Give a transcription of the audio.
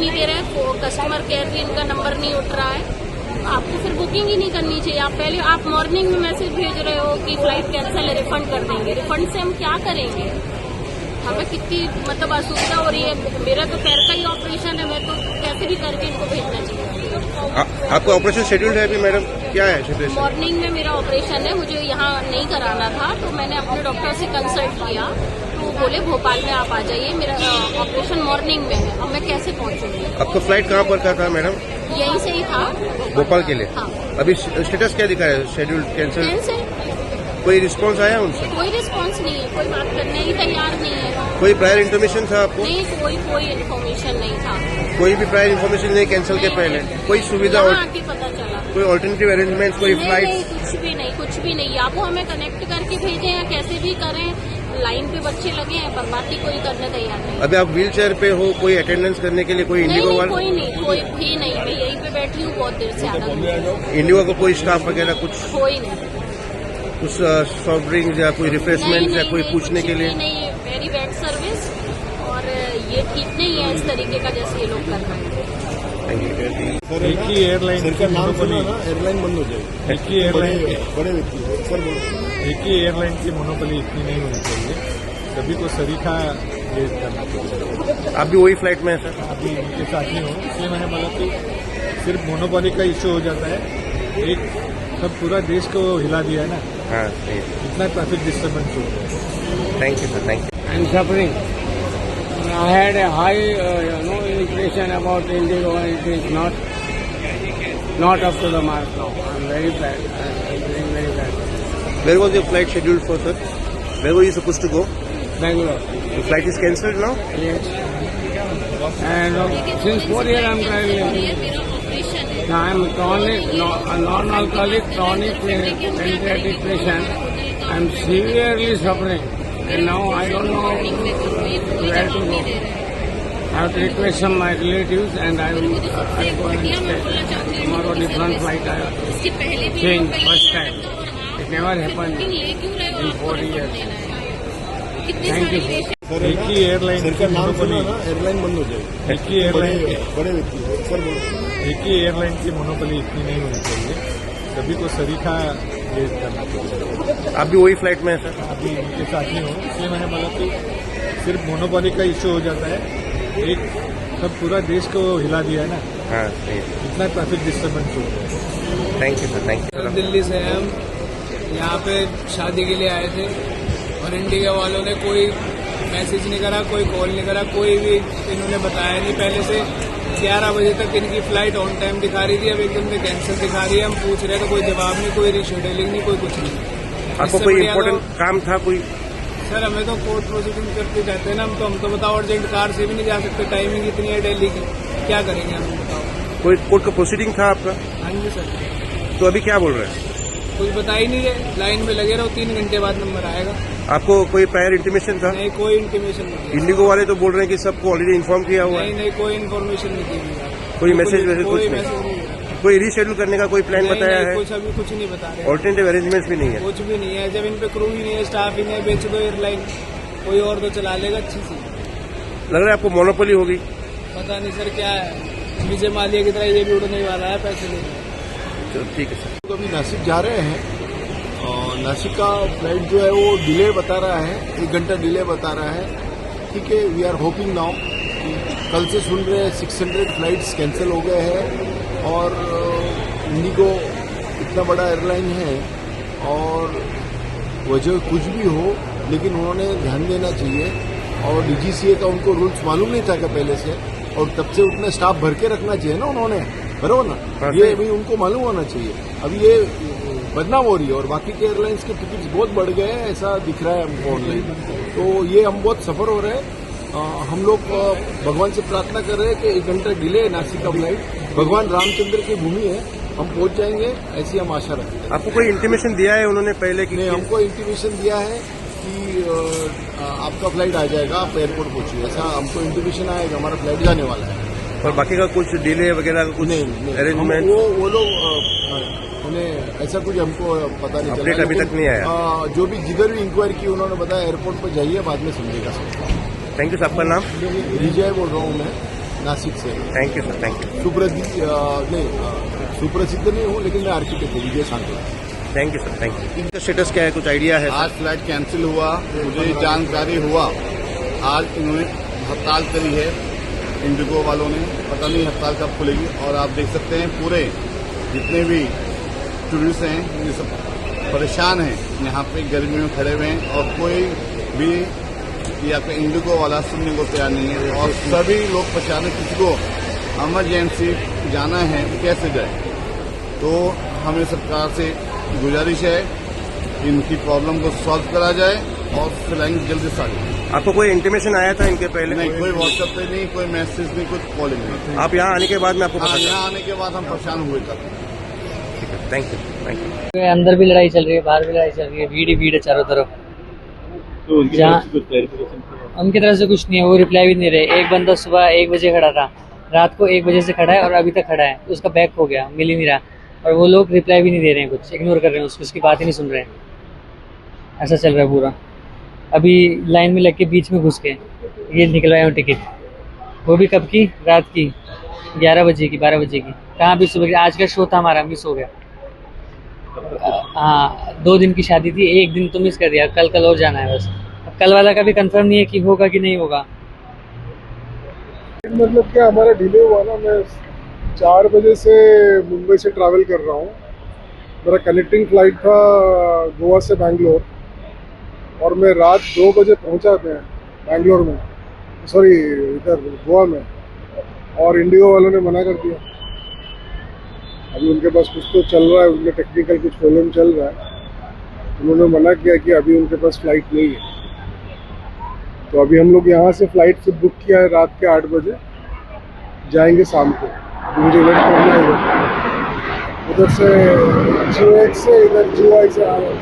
नहीं दे रहे हैं, कस्टमर केयर भी इनका नंबर नहीं उठ रहा है। आपको फिर बुकिंग ही नहीं करनी चाहिए। आप मॉर्निंग में मैसेज भेज रहे हो कि फ्लाइट कैंसिल है, रिफंड कर देंगे। रिफंड से हम क्या करेंगे? हमें कितनी मतलब असुविधा हो रही है। मेरा तो पैर का ही ऑपरेशन है, मैं तो कैसे भी करके इनको भेजना चाहिए। आपका ऑपरेशन शेड्यूल्ड है अभी मैडम, क्या है सिचुएशन? मॉर्निंग में मेरा ऑपरेशन है, मुझे यहाँ नहीं कराना था, तो मैंने अपने डॉक्टर से कंसल्ट किया, तो वो बोले भोपाल में आप आ जाइए, मेरा ऑपरेशन मॉर्निंग में है। अब मैं कैसे पहुँचूंगी? आपका फ्लाइट कहाँ पर का था मैडम? यहीं से ही था, भोपाल के लिए। हाँ। अभी स्टेटस क्या दिखा है? Schedule cancel. कोई रिस्पांस आया उनसे? कोई रिस्पांस नहीं है, कोई बात करने ही तैयार नहीं है। कोई प्रायर इन्फॉर्मेशन था आपको? नहीं, कोई इन्फॉर्मेशन नहीं था। कोई भी प्रायर इन्फॉर्मेशन नहीं कैंसिल के पहले? कोई सुविधा आके पता चला? कोई ऑल्टरनेटिव अरेंजमेंट, कोई फ्लाइट? कुछ भी नहीं। आप वो हमें कनेक्ट करके भेजें या कैसे भी करें, लाइन पे बच्चे लगे हैं, पर बाकी कोई करने तैयार नहीं। अभी आप व्हील चेयर पे हो, कोई अटेंडेंस करने के लिए कोई इंडिगो वाला? कोई भी नहीं। मैं यहीं पे बैठी हूँ बहुत देर से, आधा घंटा। इंडिगो का कोई स्टाफ वगैरह कुछ? कोई नहीं। कुछ सॉफ्ट ड्रिंक या कोई रिफ्रेशमेंट या कोई पूछने के लिए? नहीं, वेरी बैड सर्विस, और ये ठीक नहीं है इस तरीके का जैसे ये लोग कर रहे हैं। एक ही एयरलाइन का नाम सुना ना, एयरलाइन बंद हो जाएगी। एक ही एयरलाइन बड़े व्यक्ति सर बोलो। एक ही एयरलाइन की मोनोपोली इतनी नहीं होनी चाहिए, सभी को सरीखा ये करना चाहिए। आप भी वही फ्लाइट में है सर? अभी उनके साथ ही हो, इसलिए मैंने बोला कि सिर्फ मोनोपोली का इश्यू हो जाता है, एक सब पूरा देश को हिला दिया है ना। हाँ, इतना ट्रैफिक डिस्टर्बेंस हो गया है। Thank you sir, thank you. I'm suffering. I had a high, impression about Indigo, and it is not up to the mark now. I'm very bad. I'm feeling very bad. Where was your flight scheduled for, sir? Where were you supposed to go? Bangalore. The flight is cancelled now? Yes. And since 4 years I'm traveling. Now I'm a non-alcoholic chronic pancreatic patient. I'm severely suffering. And now I don't know where to go. I have to request some my relatives, and I will go and stay. Tomorrow different flight I have to change first time. It never happened in 4 years. Thank you. एक ही airline का नाम सुना ना, airline बंद हो जाएगी। एक ही airline बड़े व्यक्ति सर बोलो। एक ही एयरलाइन की मोनोपोली इतनी नहीं होनी चाहिए, सभी को सरीखा ये करना चाहिए। आप भी वही फ्लाइट में है सर? अभी उनके साथ ही हो, इसलिए मैंने बोला कि सिर्फ मोनोपोली का इश्यू हो जाता है, एक सब पूरा देश को हिला दिया है ना। हाँ, इतना ट्रैफिक डिस्टर्बेंस हो गया है। Thank you sir, thank you. Delhi से हम यहाँ पे शादी के लिए आए थे, और इंडिया वालों ने कोई मैसेज नहीं करा, कोई कॉल नहीं करा, कोई भी इन्होंने बताया नहीं पहले से। 11 बजे तक इनकी फ्लाइट ऑन टाइम दिखा रही थी, अब एकदम से कैंसिल दिखा रही है। हम पूछ रहे तो कोई जवाब नहीं, कोई रिशेड्यूलिंग नहीं, कोई कुछ नहीं। आपको कोई इम्पोर्टेंट काम था कोई? सर हमें तो कोर्ट प्रोसीडिंग करते जाते हैं ना, हम तो बताओ अर्जेंट कार से भी नहीं जा सकते, टाइमिंग इतनी है दिल्ली की, क्या करेंगे हम बताओ। कोई कोर्ट का प्रोसीडिंग था आपका? हाँ जी सर। तो अभी क्या बोल रहे हैं? कुछ बता ही नहीं रहे, लाइन में लगे रहो, 3 घंटे बाद नंबर आएगा। आपको कोई प्रायर इंटीमेशन था? नहीं, कोई इंटीमेशन नहीं। इंडिगो वाले तो बोल रहे हैं कि सबको ऑलरेडी इन्फॉर्म किया हुआ है। नहीं, कोई इन्फॉर्मेशन नहीं दी। कोई मैसेज कुछ कोई नहीं? मैसेज नहीं। कोई रीशेड्यूल करने का कोई प्लान बताया है? कुछ अभी कुछ नहीं बता रहे। ऑल्टरनेटिव अरेंजमेंट्स भी नहीं है? कुछ भी नहीं है। जब इन पे क्रू ही नहीं है, स्टाफ ही नहीं है, बेच दो एयरलाइन, कोई और तो चला लेगा अच्छी सी। लग रहा है आपको मोनोपोली होगी? पता नहीं सर क्या है, विजय माल्या की तरह ये भी उड़ने वाला है पैसे लेकर। चलो ठीक है सर। तो अभी नासिक जा रहे हैं, और नासिक का फ्लाइट जो है वो डिले बता रहा है, 1 घंटा डिले बता रहा है। ठीक है, वी आर होपिंग नाउ। कल से सुन रहे हैं 600 फ्लाइट्स कैंसिल हो गए हैं, और इंडिगो इतना बड़ा एयरलाइन है, और वजह कुछ भी हो, लेकिन उन्होंने ध्यान देना चाहिए। और डीजीसीए का उनको रूल्स मालूम नहीं था क्या पहले से, और तब से उतना स्टाफ भर के रखना चाहिए ना उन्होंने, बरोबर ना? ये भी उनको मालूम होना चाहिए। अभी ये बदनाम हो रही है, और बाकी के एयरलाइंस के टिकट्स बहुत बढ़ गए हैं, ऐसा दिख रहा है हमको ऑनलाइन। तो ये हम बहुत सफर हो रहे हैं। हम लोग भगवान से प्रार्थना कर रहे हैं कि 1 घंटा डिले है नासिक का फ्लाइट। भगवान रामचंद्र की भूमि है, हम पहुंच जाएंगे, ऐसी हम आशा रखते हैं। आपको कोई इंटीमेशन दिया है उन्होंने पहले कि? नहीं, हमको इंटीमेशन दिया है कि आपका फ्लाइट आ जाएगा, आप एयरपोर्ट पहुंचिए, ऐसा हमको इंटीमेशन आएगा, हमारा फ्लाइट जाने वाला है। और बाकी का कुछ डिले वगैरह का कुछ अरेंजमेंट? वो लोग उन्हें ऐसा कुछ हमको पता नहीं चला। अपडेट अभी तक नहीं आया? जो भी जिधर भी इंक्वायरी की उन्होंने बताया एयरपोर्ट पर जाइए, बाद में समझेगा। Thank you sir. आपका नाम? विजय बोल रहा हूँ मैं। नासिक से। Thank you sir, thank you. सुप्रसिद्ध नहीं हूँ, लेकिन मैं आर्किटेक्ट हूँ, Vijay Sangla. Thank you sir, thank you. इनका स्टेटस क्या है, कुछ आइडिया है? आज फ्लाइट कैंसिल हुआ, मुझे जानकारी हुआ आज इन्होंने हड़ताल करी है इंडिगो वालों ने, पता नहीं हड़ताल कब खुलेगी। और आप देख सकते हैं पूरे जितने भी टूरिस्ट हैं ये सब परेशान हैं, यहाँ पे गर्मी में खड़े हुए हैं और कोई भी यहाँ पे इंडिगो वाला सुनने को तैयार नहीं है। और सभी लोग परेशान हैं, किसी को इमरजेंसी जाना है कैसे जाए। तो हमें सरकार से गुजारिश है इनकी प्रॉब्लम को सॉल्व करा जाए और फ्लाइंग जल्दी से आ जाए। आपको कोई इंटीमेशन आया था इनके पहले? नहीं, कोई व्हाट्सएप पे नहीं, कोई मैसेज नहीं, कुछ कॉलिंग नहीं। आप यहाँ आने के बाद में आपको पता हाँ, चला? यहाँ आने के बाद हम परेशान हुए तब। Thank you, thank you. अंदर भी लड़ाई चल रही है, बाहर भी लड़ाई चल रही है, भीड़ ही भीड़ है चारों तरफ। जहाँ उनकी तरफ से कुछ नहीं है, वो रिप्लाई भी नहीं रहे। एक बंदा सुबह 1 बजे खड़ा था, रात को 1 बजे से खड़ा है और अभी तक खड़ा है, उसका बैग खो गया, मिल ही नहीं रहा। और वो लोग रिप्लाई भी नहीं दे रहे हैं, कुछ इग्नोर कर रहे हैं उसकी बात ही नहीं सुन रहे हैं। ऐसा चल रहा है पूरा। अभी लाइन में लग के बीच में घुस के ये निकलवाए हूँ टिकट, वो भी कब की? रात की 11 बजे की, 12 बजे की। कहाँ भी सुबह की? आज का शो था हमारा, मिस हो गया। हाँ, 2 दिन की शादी थी, 1 दिन तो मिस कर दिया, कल और जाना है बस। अब कल वाला का भी कंफर्म नहीं है कि होगा कि नहीं होगा। मतलब क्या हमारा डिले हुआ ना, मैं 4 बजे से मुंबई से ट्रैवल कर रहा हूँ। मेरा कनेक्टिंग फ्लाइट था गोवा से बैंगलोर, और मैं रात 2 बजे पहुँचा मैं बैंगलोर में, सॉरी इधर गोवा में, और इंडिगो वालों ने मना कर दिया। अभी उनके पास कुछ तो चल रहा है, उनके टेक्निकल कुछ प्रॉब्लम चल रहा है, उन्होंने मना किया कि अभी उनके पास फ्लाइट नहीं है। तो अभी हम लोग यहाँ से फ्लाइट से बुक किया है रात के 8 बजे, जाएंगे शाम को। मुझे वेट करना है उधर से GX से, इधर GY से आ रहा है।